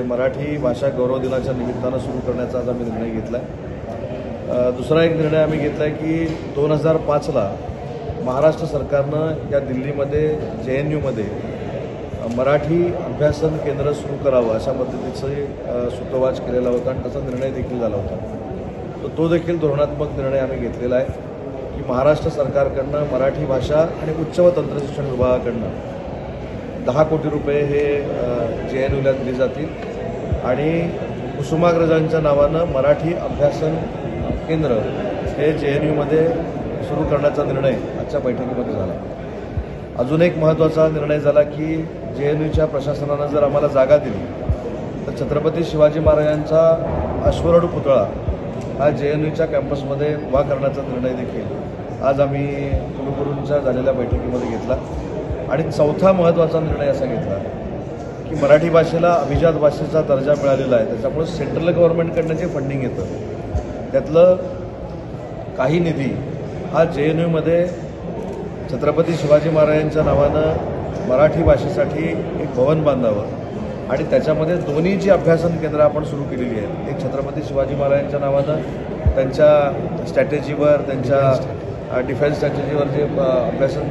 मराठी भाषा गौरव दिनाच्या निमित्तानं सुरू करण्याचा आज आम्ही निर्णय घेतला आहे। दुसरा एक निर्णय आम्ही घेतला आहे की 2005ला महाराष्ट्र सरकारनं या दिल्लीमध्ये JNUमध्ये मराठी अभ्यासन केंद्र सुरू करावं अशा पद्धतीचं सूतोवाच केलेला होता आणि त्याचा निर्णय देखील झाला होता। तर तो देखील धोरणात्मक निर्णय आम्ही घेतलेला आहे की महाराष्ट्र सरकारकडनं मराठी भाषा आणि उच्च व तंत्रशिक्षण विभागाकडनं 10 कोटी रुपये हे JNUला दिले जातील आणि कुसुमाग्रजांच्या नावानं मराठी अभ्यासन केंद्र हे JNUमध्ये सुरू करण्याचा निर्णय आजच्या बैठकीमध्ये झाला। अजून एक महत्त्वाचा निर्णय झाला की JNUच्या प्रशासनानं जर आम्हाला जागा दिली तर छत्रपती शिवाजी महाराजांचा अश्वरूढ पुतळा हा JNUच्या कॅम्पसमध्ये उभा करण्याचा निर्णय देखील आज आम्ही कुलगुरूंच्या झालेल्या बैठकीमध्ये घेतला। आणि चौथा महत्त्वाचा निर्णय असा घेतला की मराठी भाषेला अभिजात भाषेचा दर्जा मिळालेला आहे, त्याच्यामुळे सेंट्रल गव्हर्नमेंटकडनं जे फंडिंग येतं त्यातलं काही निधी हा JNUमध्ये छत्रपती शिवाजी महाराजांच्या नावानं मराठी भाषेसाठी एक भवन बांधावं आणि त्याच्यामध्ये दोन्ही जी अभ्यासन केंद्र आपण सुरू केलेली आहेत, एक छत्रपती शिवाजी महाराजांच्या नावानं त्यांच्या स्ट्रॅटेजीवर त्यांच्या डिफेन्स स्ट्रॅटेजीवर जे अभ्यासन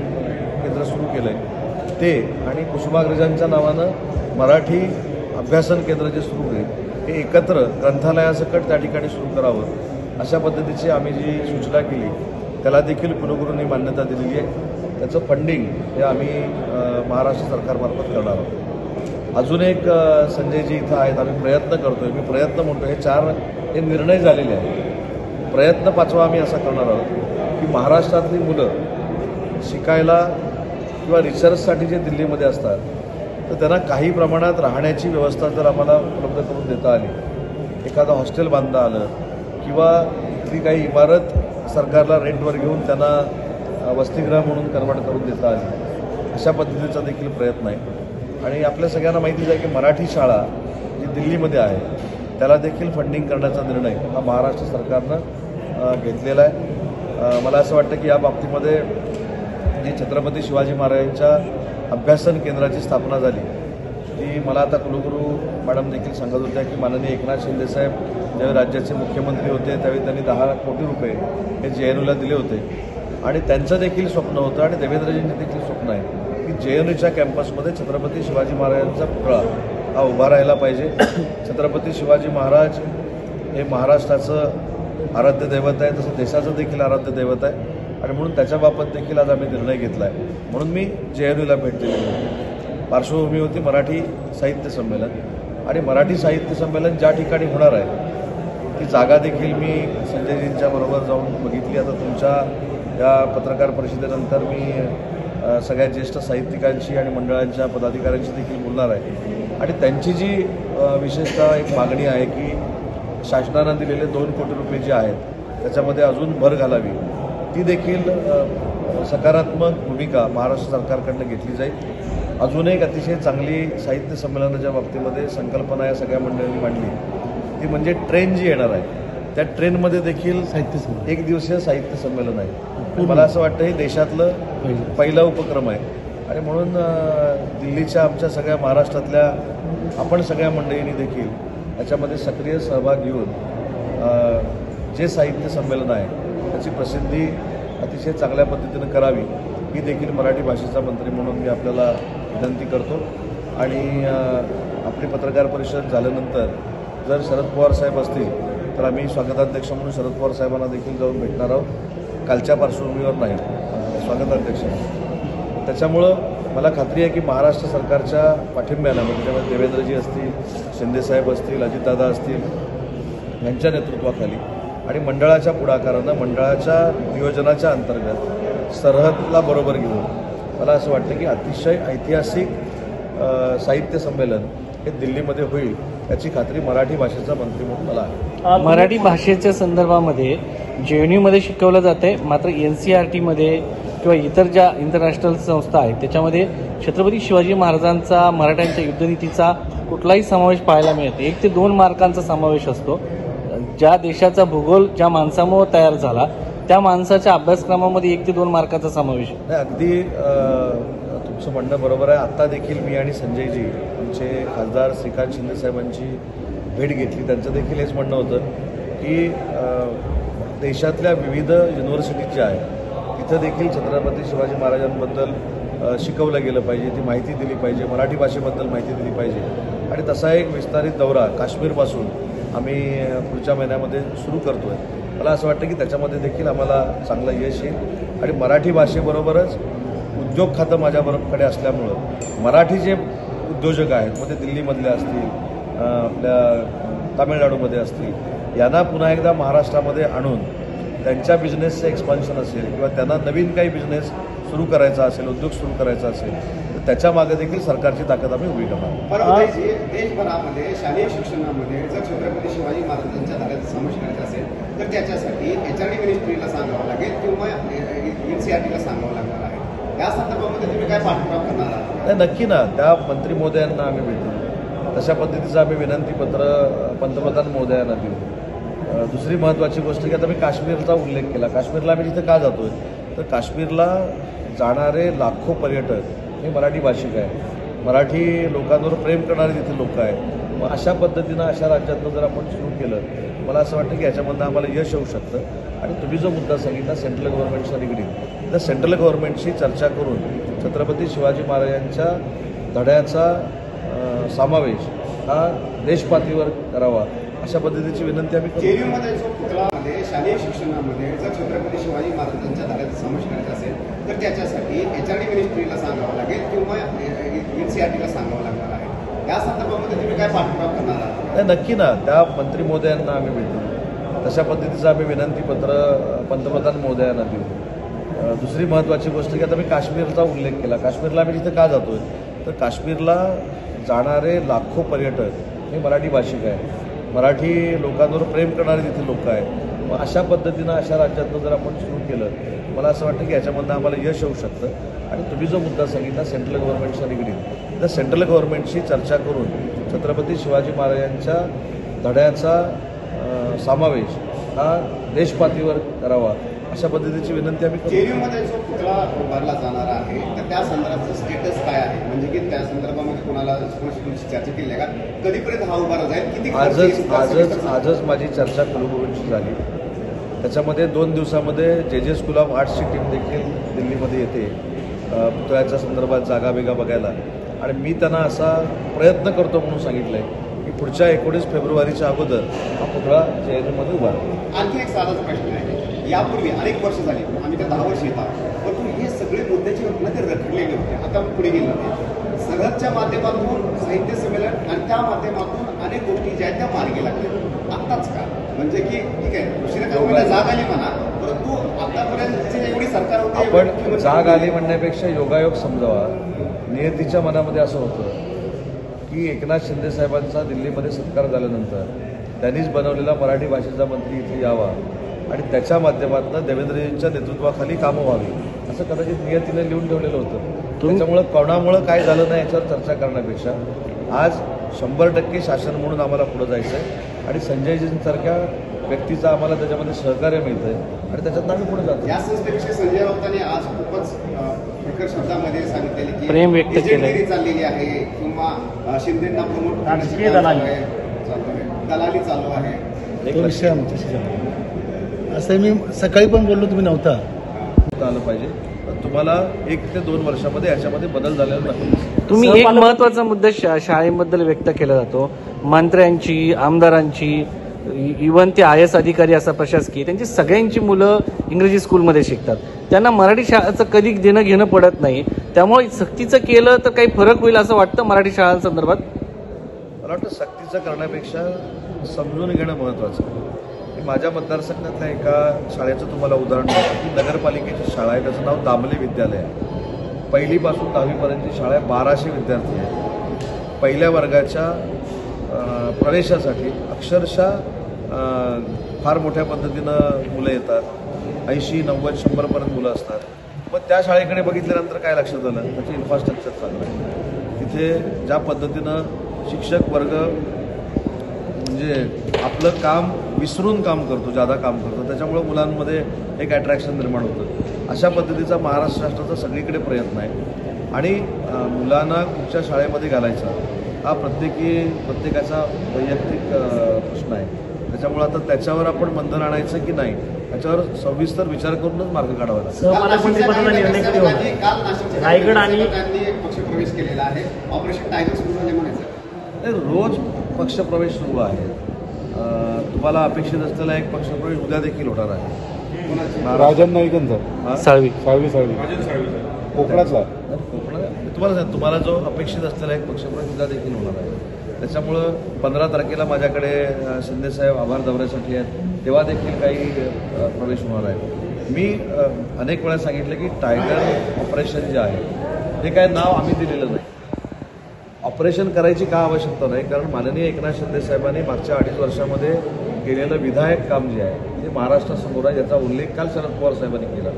केंद्र सुरू केलं आहे ते आणि कुसुमाग्रजांच्या नावानं मराठी अभ्यासन केंद्र जे सुरू होईल हे एकत्र ग्रंथालयासकट त्या ठिकाणी सुरू करावं अशा पद्धतीची आम्ही जी सूचना केली त्याला देखील कुलगुरूंनी मान्यता दिलेली आहे। त्याचं फंडिंग हे आम्ही महाराष्ट्र सरकारमार्फत करणार आहोत। अजून एक संजयजी इथं आहेत, आम्ही प्रयत्न करतोय, मी प्रयत्न म्हणतो, हे 4 हे निर्णय झालेले आहेत। प्रयत्न 5वा आम्ही असा करणार आहोत की महाराष्ट्रातली मुलं शिकायला किंवा रिसर्चसाठी जे दिल्लीमध्ये असतात तर त्यांना काही प्रमाणात राहण्याची व्यवस्था जर आम्हाला उपलब्ध करून देता आली, एखादं हॉस्टेल बांधता आलं किंवा इथली काही इमारत सरकारला रेंटवर घेऊन त्यांना वसतिगृह म्हणून कन्वर्ट करून देता आली, अशा पद्धतीचा देखील प्रयत्न आहे। आणि आपल्या सगळ्यांना माहितीच आहे की मराठी शाळा जी दिल्लीमध्ये आहे त्याला देखील फंडिंग करण्याचा निर्णय हा महाराष्ट्र सरकारनं घेतलेला आहे। मला असं वाटतं की या बाबतीमध्ये जी छत्रपती शिवाजी महाराजांच्या अभ्यासन केंद्राची स्थापना झाली ती मला आता कुलगुरू मॅडम देखील सांगत होत्या की माननीय एकनाथ शिंदेसाहेब ज्यावेळी राज्याचे मुख्यमंत्री होते त्यावेळी त्यांनी 10 कोटी रुपये हे JNUला दिले होते आणि त्यांचं देखील स्वप्न होतं आणि देवेंद्रजींचं देखील स्वप्न आहे की JNUच्या कॅम्पसमध्ये छत्रपती शिवाजी महाराजांचा पुतळा हा उभा राहायला पाहिजे। छत्रपती शिवाजी महाराज हे महाराष्ट्राचं आराध्य दैवत आहे, तसं देशाचं देखील आराध्य दैवत आहे आणि म्हणून त्याच्याबाबत देखील आज आम्ही निर्णय घेतला आहे। म्हणून मी JNUला भेट दिलेली होती। पार्श्वभूमी होती मराठी साहित्य संमेलन आणि मराठी साहित्य संमेलन ज्या ठिकाणी होणार आहे ती जागा देखील मी संजयजींच्या बरोबर जाऊन बघितली। आता तुमच्या या पत्रकार परिषदेनंतर मी सगळ्या ज्येष्ठ साहित्यिकांशी आणि मंडळांच्या पदाधिकाऱ्यांशी देखील बोलणार आहे आणि त्यांची जी विशेषतः एक मागणी आहे की शासनानं दिलेले 2 कोटी रुपये जे आहेत त्याच्यामध्ये अजून भर घालावी, ती देखील सकारात्मक भूमिका महाराष्ट्र सरकारकडनं घेतली जाईल। अजून एक अतिशय चांगली साहित्य संमेलनाच्या बाबतीमध्ये संकल्पना या सगळ्या मंडळांनी मांडली ती म्हणजे ट्रेन जी येणार आहे त्या ट्रेनमध्ये देखील एक दिवसीय साहित्य संमेलन आहे। मला असं वाटतं हे देशातलं पहिला उपक्रम आहे आणि म्हणून दिल्लीच्या आमच्या सगळ्या महाराष्ट्रातल्या आपण सगळ्या मंडळींनी देखील याच्यामध्ये सक्रिय सहभाग घेऊन जे साहित्य संमेलन आहे त्याची प्रसिद्धी अतिशय चांगल्या पद्धतीनं करावी ही देखील मराठी भाषेचा मंत्री म्हणून मी आपल्याला विनंती करतो। आणि आपली पत्रकार परिषद झाल्यानंतर जर शरद पवार साहेब असतील तर आम्ही स्वागताध्यक्ष म्हणून शरद पवार साहेबांना देखील जाऊन भेटणार आहोत, कालच्या पार्श्वभूमीवर नाही, स्वागताध्यक्ष। त्याच्यामुळं मला खात्री आहे की महाराष्ट्र सरकारच्या पाठिंब्यानं म्हणजे त्यामध्ये देवेंद्रजी असतील, शिंदेसाहेब असतील, अजितदादा असतील यांच्या नेतृत्वाखाली आणि मंडळाच्या पुढाकारानं मंडळाच्या नियोजनाच्या अंतर्गत सरहदला बरोबर घेऊन मला असं वाटतं की अतिशय ऐतिहासिक साहित्य संमेलन हे दिल्लीमध्ये होईल याची खात्री मराठी भाषेचा मंत्री म्हणून मला आहे। मराठी भाषेच्या संदर्भामध्ये JNUमध्ये शिकवलं जाते, मात्र NCERTमध्ये किंवा इतर ज्या इंटरनॅशनल संस्था आहेत त्याच्यामध्ये छत्रपती शिवाजी महाराजांचा मराठ्यांच्या युद्धनीतीचा कुठलाही समावेश पाहायला मिळत नाही। 1 ते 2 मार्कांचा समावेश असतो। ज्या देशाचा भूगोल ज्या माणसामुळे तयार झाला त्या माणसाच्या अभ्यासक्रमामध्ये 1 ते 2 मार्काचा समावेश नाही। अगदी तुमचं म्हणणं बरोबर आहे. आत्ता देखील मी आणि संजयजी आमचे खासदार श्रीकांत शिंदे साहेबांची भेट घेतली. त्यांचं देखील हेच म्हणणं होतं की देशातल्या विविध युनिव्हर्सिटीज ज्या आहेत तिथं देखील छत्रपती शिवाजी महाराजांबद्दल शिकवलं गेलं पाहिजे, ती माहिती दिली पाहिजे, मराठी भाषेबद्दल माहिती दिली पाहिजे. आणि तसा एक विस्तारित दौरा काश्मीरपासून आम्ही पुढच्या महिन्यामध्ये सुरू करतो आहे. मला असं वाटतं की त्याच्यामध्ये देखील आम्हाला चांगलं यश येईल. आणि मराठी भाषेबरोबरच उद्योग खातं माझ्याकडे असल्यामुळं मराठी जे उद्योजक आहेत मग ते दिल्लीमधले असतील, आपल्या तामिळनाडूमध्ये असतील, यांना पुन्हा एकदा महाराष्ट्रामध्ये आणून त्यांच्या बिझनेसचं एक्सपान्शन असेल किंवा त्यांना नवीन काही बिझनेस सुरू करायचा असेल, उद्योग सुरू करायचा असेल तर त्याच्या मागे देखील सरकारची ताकद आम्ही उभी करणार. परंतु देशभरामध्ये शालेय शिक्षणामध्ये जर छत्रपती शिवाजी महाराजांच्या धाऱ्याचा समावेश करायचा असेल तर त्याच्यासाठी HRD मिनिस्ट्रीला सांगावं लागेल किंवा NCERTला सांगावं लागणार आहे. या संदर्भामध्ये तुम्ही काय पाठपुरावा करणार आहात? नाही, नक्की ना. त्या मंत्री महोदयांना आम्ही भेटू, तशा पद्धतीचं आम्ही विनंतीपत्र पंतप्रधान महोदयांना देऊ. दुसरी महत्त्वाची गोष्ट की आता मी काश्मीरचा उल्लेख केला. काश्मीरला आम्ही जिथे का जातोय तर काश्मीरला जाणारे लाखो पर्यटक हे मराठी भाषिक आहे, मराठी लोकांवर प्रेम करणारे तिथे लोक आहेत. मग अशा पद्धतीनं अशा राज्यातनं जर आपण सुरू केलं, मला असं वाटतं की याच्यामधनं आम्हाला यश येऊ शकतं. आणि तुम्ही जो मुद्दा सांगितला सेंट्रल गव्हर्नमेंटच्या निगडीत, तर सेंट्रल गव्हर्नमेंटशी चर्चा करून छत्रपती शिवाजी महाराजांच्या धड्याचा समावेश हा देशपातळीवर करावा अशा पद्धतीची विनंती आम्ही करू. JNUमध्ये जो पुतळामध्ये शालेय शिक्षणामध्ये जर छत्रपती शिवाजी महाराजांच्या धाऱ्याचा समावेश करायचा असेल तर त्याच्यासाठी HRD मिनिस्ट्रीला सांगावं लागेल किंवा NCERTला सांगावं लागणार आहे. या संदर्भामध्ये तुम्ही काय पाठपुरावा करणार आहात? नाही, नक्की ना. त्या मंत्री महोदयांना आम्ही भेटू, तशा पद्धतीचं आम्ही विनंतीपत्र पंतप्रधान महोदयांना देऊ. दुसरी महत्त्वाची गोष्ट की आता मी काश्मीरचा उल्लेख केला. काश्मीरला आम्ही जिथे का जातोय तर काश्मीरला जाणारे लाखो पर्यटक हे मराठी भाषिक आहे, मराठी लोकांवर प्रेम करणारे तिथे लोक आहेत. मग अशा पद्धतीनं अशा राज्यातनं जर आपण सुरू केलं, मला असं वाटतं की याच्यामधनं आम्हाला यश येऊ शकतं. आणि तुम्ही जो मुद्दा सांगितला सेंट्रल गव्हर्नमेंटच्या निगडीत, तर सेंट्रल गव्हर्नमेंटशी चर्चा करून छत्रपती शिवाजी महाराजांच्या धड्याचा समावेश हा देशपातळीवर करावा अशा पद्धतीची विनंती आम्ही करू. JNUमध्ये जो पुतळा उभारला जाणार आहे तर त्या संदर्भाचं स्टेटस काय आहे, म्हणजे की त्या संदर्भामध्ये कोणाशी चर्चा केली आहे का? कधीपर्यंत हा उभारला जाईल? किती आजच माझी चर्चा कुलगुरूंशी झाली. त्याच्यामध्ये 2 दिवसामध्ये JJ स्कूल ऑफ आर्ट्सची टीम देखील दिल्लीमध्ये येते पुतळ्याच्या संदर्भात जागा वेगा बघायला. आणि मी त्यांना असा प्रयत्न करतो म्हणून सांगितलं आहे की पुढच्या 19 फेब्रुवारीच्या अगोदर हा पुतळा JNUमध्ये उभारला. आणखी एक साधाच प्रश्न आहे. यापूर्वी अनेक वर्ष झाली, आम्ही त्या 10 वर्ष येतात, परंतु हे सगळे मुद्द्याचे होते ते रखडलेले होते. आता पुढे गेले होते सरहदच्या माध्यमातून साहित्य संमेलन आणि त्या माध्यमातून अनेक गोष्टी ज्या त्या मार्गी लागल्या. आत्ताच का म्हणजे की ठीक आहे उशिरा जाग आली म्हणा, परंतु आतापर्यंत एवढी सरकार होती. आपण जाग आली म्हणण्यापेक्षा योगायोग समजावा. नियतीच्या मनामध्ये असं होतं की एकनाथ शिंदे साहेबांचा दिल्लीमध्ये सत्कार झाल्यानंतर त्यांनीच बनवलेला मराठी भाषेचा मंत्री इथे यावा आणि त्याच्या माध्यमातून देवेंद्रजींच्या नेतृत्वाखाली कामं व्हावी असं कदाचित नियतीने लिहून ठेवलेलं होतं. त्याच्यामुळं कोणामुळं काय झालं नाही याच्यावर चर्चा करण्यापेक्षा आज 100% शासन म्हणून आम्हाला पुढं जायचं आहे आणि संजयजींसारख्या व्यक्तीचं आम्हाला त्याच्यामध्ये सहकार्य मिळतं आहे आणि त्याच्यात आम्ही पुढे जातो. या संस्थेविषयी संजय राऊतांनी आज खूपच प्रखर शब्दामध्ये सांगितलेले की प्रेम व्यक्त केलं चाललेली आहे किंवा शिंदेंना प्रमोट करण्याची दलाली चालू आहे. तो विषय आमच्याशी असं मी सकाळी पण बोललो, तुम्ही नव्हता. आलं पाहिजे. पण तुम्हाला 1 ते 2 वर्षामध्ये याच्यामध्ये बदल झालेला नाही. तुम्ही एक महत्वाचा मुद्दा शाळेबद्दल व्यक्त केला जातो. मंत्र्यांची, आमदारांची, इव्हन ते IAS अधिकारी असा प्रशासकीय त्यांची सगळ्यांची मुलं इंग्रजी स्कूलमध्ये शिकतात. त्यांना मराठी शाळेचं कधी देणं घेणं पडत नाही. त्यामुळे सक्तीचं केलं तर काही फरक होईल असं वाटतं मराठी शाळांसंदर्भात. मला वाटतं सक्तीचं करण्यापेक्षा समजून घेणं महत्त्वाचं आहे. माझ्या मतदारसंघातल्या एका शाळेचं तुम्हाला उदाहरण देतो की नगरपालिकेची शाळा आहे, त्याचं नाव दामले विद्यालय आहे. 1ली पासून 10वीपर्यंतची शाळा आहे. 1200 विद्यार्थी आहेत. पहिल्या वर्गाच्या प्रवेशासाठी अक्षरशः फार मोठ्या पद्धतीनं मुलं येतात. 80, 90, 100पर्यंत मुलं असतात. मग त्या शाळेकडे बघितल्यानंतर काय लक्षात आलं, त्याचं इन्फ्रास्ट्रक्चर चांगलं आहे. तिथे ज्या पद्धतीनं शिक्षक वर्ग म्हणजे आपलं काम विसरून काम करतो, जादा काम करतो, त्याच्यामुळं मुलांमध्ये एक अट्रॅक्शन निर्माण होतं. अशा पद्धतीचा महाराष्ट्र शासनाचा सगळीकडे प्रयत्न आहे आणि मुलांना कुठच्या शाळेमध्ये घालायचा हा प्रत्येकाचा वैयक्तिक प्रश्न आहे. त्याच्यामुळे आता त्याच्यावर आपण बंधन आणायचं की नाही याच्यावर सविस्तर विचार करूनच मार्ग काढावा लागेल. सहपालकमंत्रीपदाचा निर्णय कधी होणार? काल नाशिकच्या रायगड आणि पक्षप्रवेश केलेला आहे. ऑपरेशन टायगर सुरू झाले म्हणायचं. रोज पक्षप्रवेश सुरू आहे. तुम्हाला अपेक्षित असलेला एक पक्षप्रवेश उद्या देखील होणार आहे. राजन नाईकांचा साळवी कोकणातला तुम्हाला जो अपेक्षित असलेला एक पक्षप्रवेश उद्या देखील होणार आहे. त्याच्यामुळं 15 तारखेला माझ्याकडे शिंदेसाहेब आभार दौऱ्यासाठी आहेत, तेव्हा देखील काही प्रवेश होणार आहे. मी अनेक वेळा सांगितलं की टायगर ऑपरेशन जे आहे ते काय नाव आम्ही दिलेलं नाही. ऑपरेशन करायची का आवश्यकता नाही, कारण माननीय एकनाथ शिंदे साहेबांनी मागच्या 2.5 वर्षामध्ये केलेलं विधायक काम जे आहे ते महाराष्ट्रासमोर आहे, याचा उल्लेख काल शरद पवार साहेबांनी केला.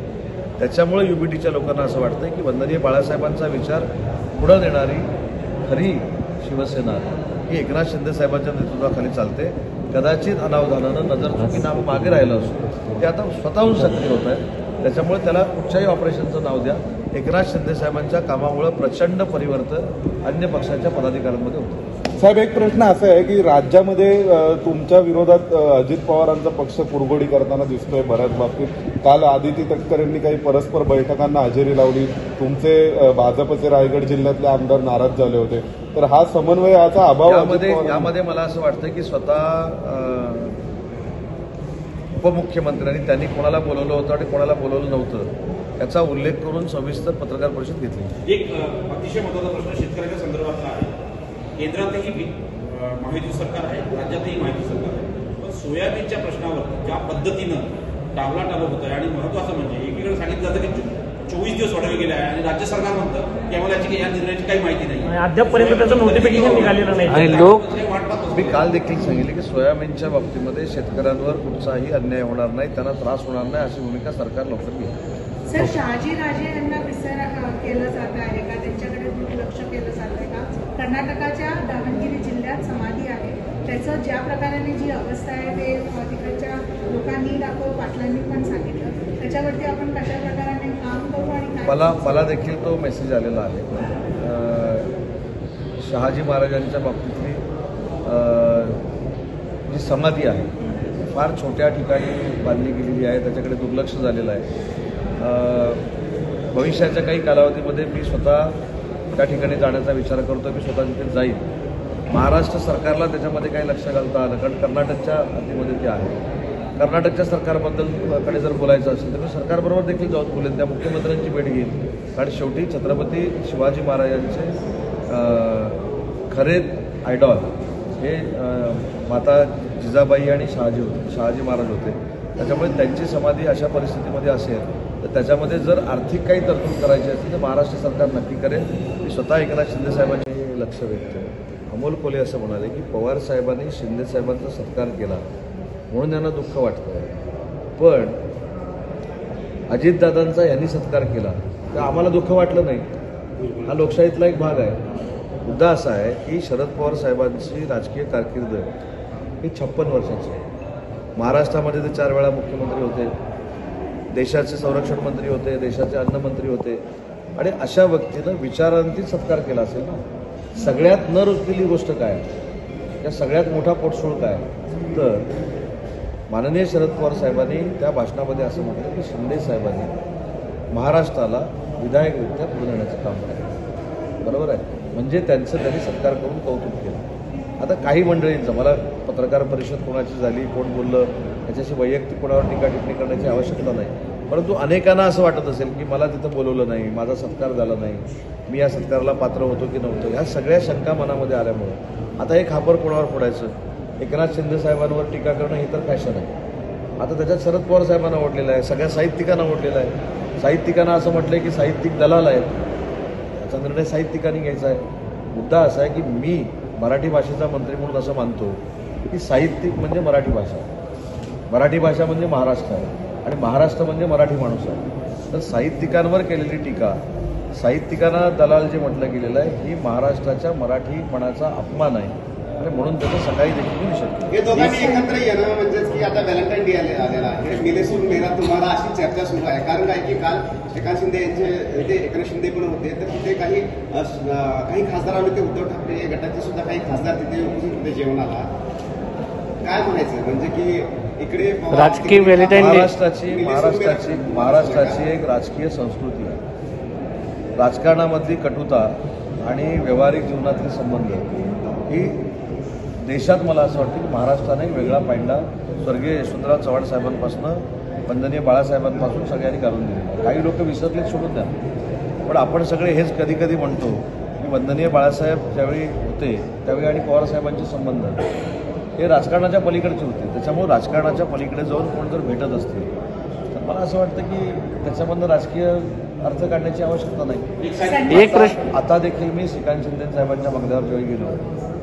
त्याच्यामुळे युबीटीच्या लोकांना असं वाटतं की वंदनीय बाळासाहेबांचा विचार पुढं नेणारी खरी शिवसेना ही एकनाथ शिंदे साहेबांच्या नेतृत्वाखाली चालते. कदाचित अनावधानानं नजरचुकीनं मागे राहिलं असतो, ते आता स्वतःहून सक्रिय होत आहे. त्याच्यामुळे त्याला कुठच्याही ऑपरेशनचं नाव द्या. एकनाथ शिंदे साहेबांच्या कामामुळे प्रचंड परिवर्तन अन्य पक्षाच्या पदाधिकाऱ्यांमध्ये होतं. साहेब, एक प्रश्न असा आहे की राज्यामध्ये तुमच्या विरोधात अजित पवारांचा पक्ष कुरघोडी करताना दिसतोय बऱ्याच बाबतीत. काल आदिती तटकर यांनी काही परस्पर बैठकांना हजेरी लावली. तुमचे भाजपचे रायगड जिल्ह्यातले आमदार नाराज झाले होते. तर हा समन्वयाचा अभाव यामध्ये मला असं वाटतं की स्वतः उपमुख्यमंत्र्यांनी त्यांनी कोणाला बोलवलं होतं आणि कोणाला बोलवलं नव्हतं याचा उल्लेख करून सविस्तर पत्रकार परिषद घेतली. एक अतिशय महत्त्वाचा प्रश्न शेतकऱ्यांच्या संदर्भातला आहे. केंद्रातही महायुती सरकार आहे, राज्यातही महायुती सरकार आहे, पण सोयाबीनच्या प्रश्नावर ज्या पद्धतीनं टावलाटावल होत आहे आणि महत्त्वाचं म्हणजे एकीकडे सांगितलं जातं की 24 दिवस वाढवले गेले आहे आणि राज्य सरकार म्हणतं की आम्हाला या निर्णयाची काही माहिती नाही. अद्यापपर्यंत त्याचं नोटिफिकेशन निघालेलं नाही आणि लोक मी काल देखील सांगितले की सोयाबीनच्या बाबतीमध्ये शेतकऱ्यांवर कुठचाही अन्याय होणार नाही, त्यांना त्रास होणार नाही अशी भूमिका सरकार लवकर घेईल. सर, शहाजी राजे यांना विसर केलं जात आहे का, त्यांच्याकडे दुर्लक्ष केलं जात आहे का? कर्नाटकाच्या दावणगिरी जिल्ह्यात समाधी आहे, त्याचं ज्या प्रकाराने जी अवस्था आहे ते तिकडच्या लोकांनी पाटलांनी पण सांगितलं, त्याच्यावरती आपण कशा प्रकाराने काम करू आणि मला देखील तो मेसेज आलेला आहे. शहाजी महाराजांच्या बाबतीतली जी समाधी आहे फार छोट्या ठिकाणी बांधली गेलेली आहे, त्याच्याकडे दुर्लक्ष झालेलं आहे. भविष्याच्या काही कालावधीमध्ये मी स्वतः त्या ठिकाणी जाण्याचा विचार करतो. मी स्वतः तिथे जाईल. महाराष्ट्र सरकारला त्याच्यामध्ये काही लक्ष घालता आलं, कारण कर्नाटकच्या हद्दीमध्ये ते आहे. कर्नाटकच्या सरकारबद्दल जर बोलायचं असेल तर मी सरकारबरोबर देखील जाऊन बोलेन, त्या मुख्यमंत्र्यांची भेट घेईन. कारण शेवटी छत्रपती शिवाजी महाराजांचे खरे आयडॉल हे माता जिजाबाई आणि शहाजी महाराज होते. त्याच्यामुळे त्यांची समाधी अशा परिस्थितीमध्ये असेल तर त्याच्यामध्ये जर आर्थिक काही तरतूद करायची असेल तर महाराष्ट्र सरकार नक्की करेल. मी स्वतः एकनाथ शिंदे साहेबांनी लक्ष व्यक्त केलं. अमोल कोल्हे असं म्हणाले की पवार साहेबांनी शिंदे साहेबांचा सत्कार केला म्हणून त्यांना दुःख वाटतं, पण अजितदादांचा यांनी सत्कार केला तर आम्हाला दुःख वाटलं नाही. हा लोकशाहीतला एक भाग आहे. मुद्दा असा आहे की शरद पवार साहेबांची राजकीय कारकीर्द ही 56 वर्षाची आहे. महाराष्ट्रामध्ये ते 4 वेळा मुख्यमंत्री होते, देशाचे संरक्षण मंत्री होते, देशाचे अन्नमंत्री होते आणि अशा व्यक्तीनं विचारांती सत्कार केला असेल ना. सगळ्यात न रुचलेली गोष्ट काय, त्या सगळ्यात मोठा पोटसूळ काय, तर माननीय शरद पवार साहेबांनी त्या भाषणामध्ये असं म्हटलं की शिंदे साहेबांनी महाराष्ट्राला विधायकरित्या पुढे नेण्याचं काम केलं. बरोबर आहे, म्हणजे त्यांचं त्यांनी सत्कार करून कौतुक केलं. आता काही मंडळींचं, मला पत्रकार परिषद कोणाची झाली, कोण बोललं याच्याशी वैयक्तिक कोणावर टीका टिप्पणी करण्याची आवश्यकता नाही, परंतु अनेकांना असं वाटत असेल की मला तिथं बोलवलं नाही, माझा सत्कार झाला नाही, मी या सत्काराला पात्र होतो की नव्हतं. ह्या सगळ्या शंका मनामध्ये आल्यामुळं आता हे खापर कोणावर फोडायचं, एकनाथ शिंदे साहेबांवर टीका करणं ही तर फॅशन आहे. आता त्याच्यात शरद पवार साहेबांना ओढलेलं आहे, सगळ्या साहित्यिकांना ओढलेलं आहे. साहित्यिकांना असं म्हटलंय की साहित्यिक दलाल आहेत, याचा निर्णय साहित्यिकांनी घ्यायचा आहे. मुद्दा असा आहे की मी मराठी भाषेचा मंत्री म्हणून असं मानतो की साहित्यिक म्हणजे मराठी भाषा, मराठी भाषा म्हणजे महाराष्ट्र आहे आणि महाराष्ट्र म्हणजे मराठी माणूस आहे. तर साहित्यिकांवर केलेली टीका, साहित्यिकांना दलाल जे म्हटलं गेलेलं आहे, ही महाराष्ट्राच्या मराठीपणाचा अपमान आहे. आणि म्हणून त्याचा सकाळी देखील मी निषेध केला. हे दोघांनी एकत्र येणं म्हणजेच की आता व्हॅलेंटाईन डे आलेला आहे, मिलेसून मेला तुम्हाला अशी चर्चा सुरू आहे. कारण काय की काल एकनाथ शिंदे यांचे ते एकनाथ शिंदे पण होते, तर तिथे काही खासदार आले होते, उद्धव ठाकरे गटाचे सुद्धा काही खासदार तिथे उपस्थित होते जेवणाला. काय म्हणायचं म्हणजे की इकडे राजकीय व्हॅलेंटाईन डे महाराष्ट्राची एक राजकीय संस्कृती आहे. राजकारणामधली कटुता आणि व्यावहारिक जीवनातले संबंध ही देशात मला असं वाटतं की महाराष्ट्राने एक वेगळा पायंडा स्वर्गीय यशवंतराव चव्हाण साहेबांपासून वंदनीय बाळासाहेबांपासून सगळ्यांनी काढून दिलेला. काही लोक विसरले सोडून द्या, पण आपण सगळे हेच कधी कधी म्हणतो की वंदनीय बाळासाहेब ज्यावेळी होते त्यावेळी आणि पवारसाहेबांचे संबंध हे राजकारणाच्या पलीकडचे होते. त्याच्यामुळे राजकारणाच्या पलीकडे जाऊन कोण जर भेटत असतील तर मला असं वाटतं की त्याच्यामधनं राजकीय अर्थ काढण्याची आवश्यकता नाही. एक प्रश्न आता देखील मी श्रीकांत शिंदे साहेबांच्या बंगल्यावर ज्यावेळी गेलो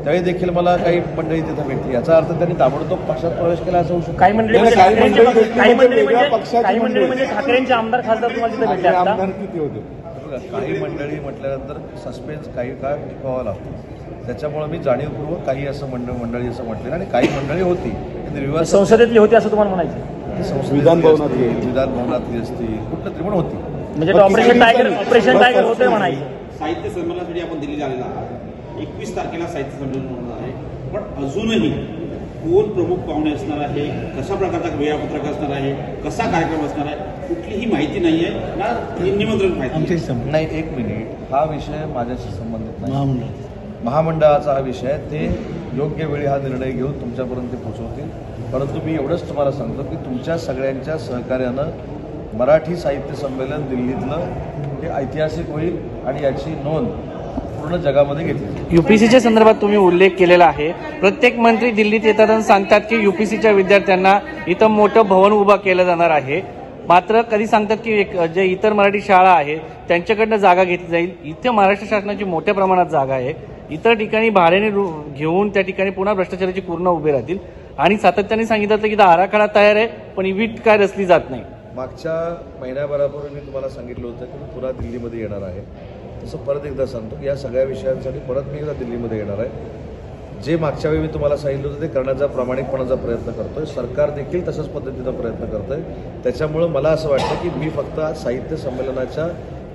त्यावेळी देखील मला काही मंडळी तिथं भेटली. याचा अर्थ त्यांनी ताबडतोब पक्षात प्रवेश केला असं होऊ शकतो. काही मंडळी म्हणजे ठाकरेंचे आमदार खासदार तुम्हाला तिथे भेटले. आमदार किती होते? काही मंडळी म्हटल्यानंतर सस्पेन्स काही काळ टिकवावा लागतो. त्याच्यामुळे मी जाणीवपूर्वक काही असं मंडळी असं म्हटलं आणि काही मंडळी होती संसदेतली होती असं तुम्हाला म्हणायचं. विधान भवनातली असतील कुठलं तरी पण होती. म्हणजे ऑपरेशन टायगर होते म्हणायचं. साहित्य संमेलनासाठी आपण दिल्ली आलेला आहात. 21 तारखेला साहित्य संमेलन होणार आहे, पण अजूनही कोण प्रमुख पाहुणे असणार आहे, कशा प्रकारचा वेळापत्रक असणार आहे, कसा कार्यक्रम असणार आहे, कुठलीही माहिती नाही आहे ना. निमंत्रण माहिती नाही. एक मिनिट, हा विषय माझ्याशी संबंधित नाही. महामंडळाचा हा विषय आहे. ते योग्य वेळी हा निर्णय घेऊन तुमच्यापर्यंत ते पोहोचवतील. परंतु मी एवढंच तुम्हाला सांगतो की तुमच्या सगळ्यांच्या सहकार्यानं मराठी साहित्य संमेलन दिल्लीतलं हे ऐतिहासिक होईल आणि याची नोंद पूर्ण जगामध्ये घेतली. यूपीसीच्या संदर्भात तुम्ही उल्लेख केलेला आहे. प्रत्येक मंत्री दिल्लीत येतात सांगतात की यूपीसीच्या विद्यार्थ्यांना इथं मोठं भवन उभं केलं जाणार आहे. मात्र कधी सांगतात की जे इतर मराठी शाळा आहेत त्यांच्याकडनं जागा घेतली जाईल. इथे महाराष्ट्र शासनाची मोठ्या प्रमाणात जागा आहे. इतर ठिकाणी भाड्याने घेऊन त्या ठिकाणी पुन्हा भ्रष्टाचाराची पूर्ण उभे राहतील. आणि सातत्याने सांगितलं की आराखडा तयार आहे पण वीट काय रचली जात नाही. मागच्या महिन्याभरापूर्वी मी तुम्हाला सांगितलं होतं की मी पुन्हा दिल्लीमध्ये येणार आहे. तसं परत एकदा सांगतो की या सगळ्या विषयांसाठी परत मी एकदा दिल्लीमध्ये येणार आहे. जे मागच्या वेळी मी तुम्हाला सांगितलं होतं ते करण्याचा प्रामाणिकपणाचा प्रयत्न करतोय. सरकार देखील तशाच पद्धतीचा प्रयत्न करतोय. त्याच्यामुळं मला असं वाटतं की मी फक्त आज साहित्य संमेलनाच्या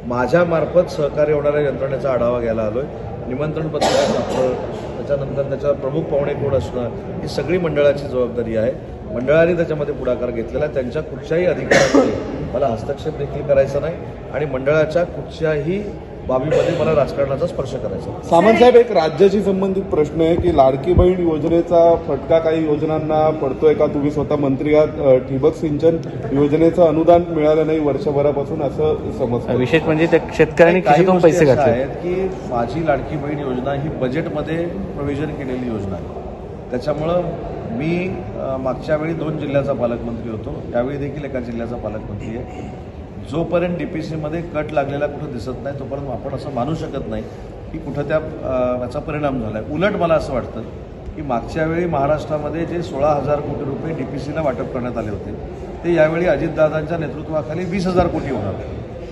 माझ्यामार्फत सहकार्य होणाऱ्या यंत्रणेचा आढावा घ्यायला आलोय. निमंत्रण पत्रिका छापणं, त्याच्यानंतर त्याच्यावर प्रमुख पाहुणे कोण असणं ही सगळी मंडळाची जबाबदारी आहे. मंडळाने त्याच्यामध्ये पुढाकार घेतलेला आहे. त्यांच्या कुठच्याही अधिकारामध्ये मला हस्तक्षेप देखील करायचा नाही आणि मंडळाच्या कुठच्याही बाबीमध्ये मला राजकारणाचा स्पर्श करायचा. सामंत साहेब, एक राज्याशी संबंधित प्रश्न आहे की लाडकी बहीण योजनेचा फटका काही योजनांना पडतोय का? तुम्ही स्वतः मंत्री आहात. ठिबक सिंचन योजनेचं अनुदान मिळालं नाही वर्षभरापासून असं समजतं. विशेष म्हणजे त्या शेतकऱ्यांनी खिशातून पैसे घातले आहेत की माझी लाडकी बहीण योजना ही बजेटमध्ये प्रोव्हिजन केलेली योजना आहे. त्याच्यामुळं मी मागच्या वेळी 2 जिल्ह्याचा पालकमंत्री होतो, यावेळी देखील एका जिल्ह्याचा पालकमंत्री आहे. जोपर्यंत डीपीसीमध्ये कट लागलेला कुठं दिसत नाही तोपर्यंत आपण असं मानू शकत नाही की कुठं याचा परिणाम झाला आहे. उलट मला असं वाटतं की मागच्या वेळी महाराष्ट्रामध्ये जे 16,000 कोटी रुपये डीपीसीला वाटप करण्यात आले होते ते यावेळी अजितदादांच्या नेतृत्वाखाली 20,000 कोटी होणार.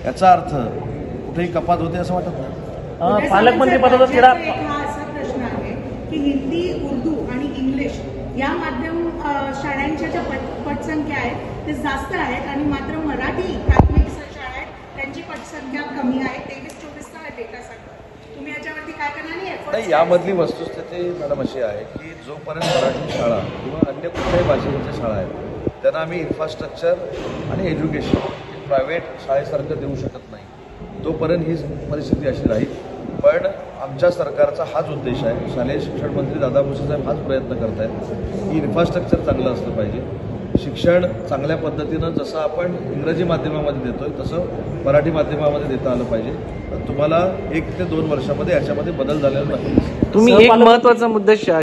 याचा अर्थ कुठेही कपात होते असं वाटत नाही. पालकमंत्री पदाचा तिढा हा असा प्रश्न आहे की हिंदी, उर्दू आणि इंग्लिश या माध्यम शाळांच्या ज्या पटसंख्या आहेत ते जास्त आहेत आणि मात्र मराठी प्राथमिक शाळा आहेत त्यांची पटसंख्या कमी आहे. 23-24 हा डेटा सांगतो. तुम्ही याच्यावरती काय करणार नाही. यामधली वस्तुस्थिती मॅडम अशी आहे की जोपर्यंत मराठी शाळा किंवा अन्य कुठल्याही भाषेच्या शाळा आहेत त्यांना आम्ही इन्फ्रास्ट्रक्चर आणि एज्युकेशन प्रायव्हेट शाळेसारखं देऊ शकत नाही तोपर्यंत ही परिस्थिती अशी राहील. पण आमच्या सरकारचा हाच उद्देश आहे. शालेय शिक्षण मंत्री दादा भुसे साहेब हाच प्रयत्न करत आहेत की इन्फ्रास्ट्रक्चर चांगलं असलं पाहिजे. शिक्षण चांगल्या पद्धतीनं जसं आपण इंग्रजी माध्यमामध्ये देतोय तसं मराठी माध्यमामध्ये देता आलं पाहिजे. तुम्हाला 1 ते 2 वर्षामध्ये याच्यामध्ये बदल झालेला नाही. तुम्ही एक महत्त्वाचा मुद्दा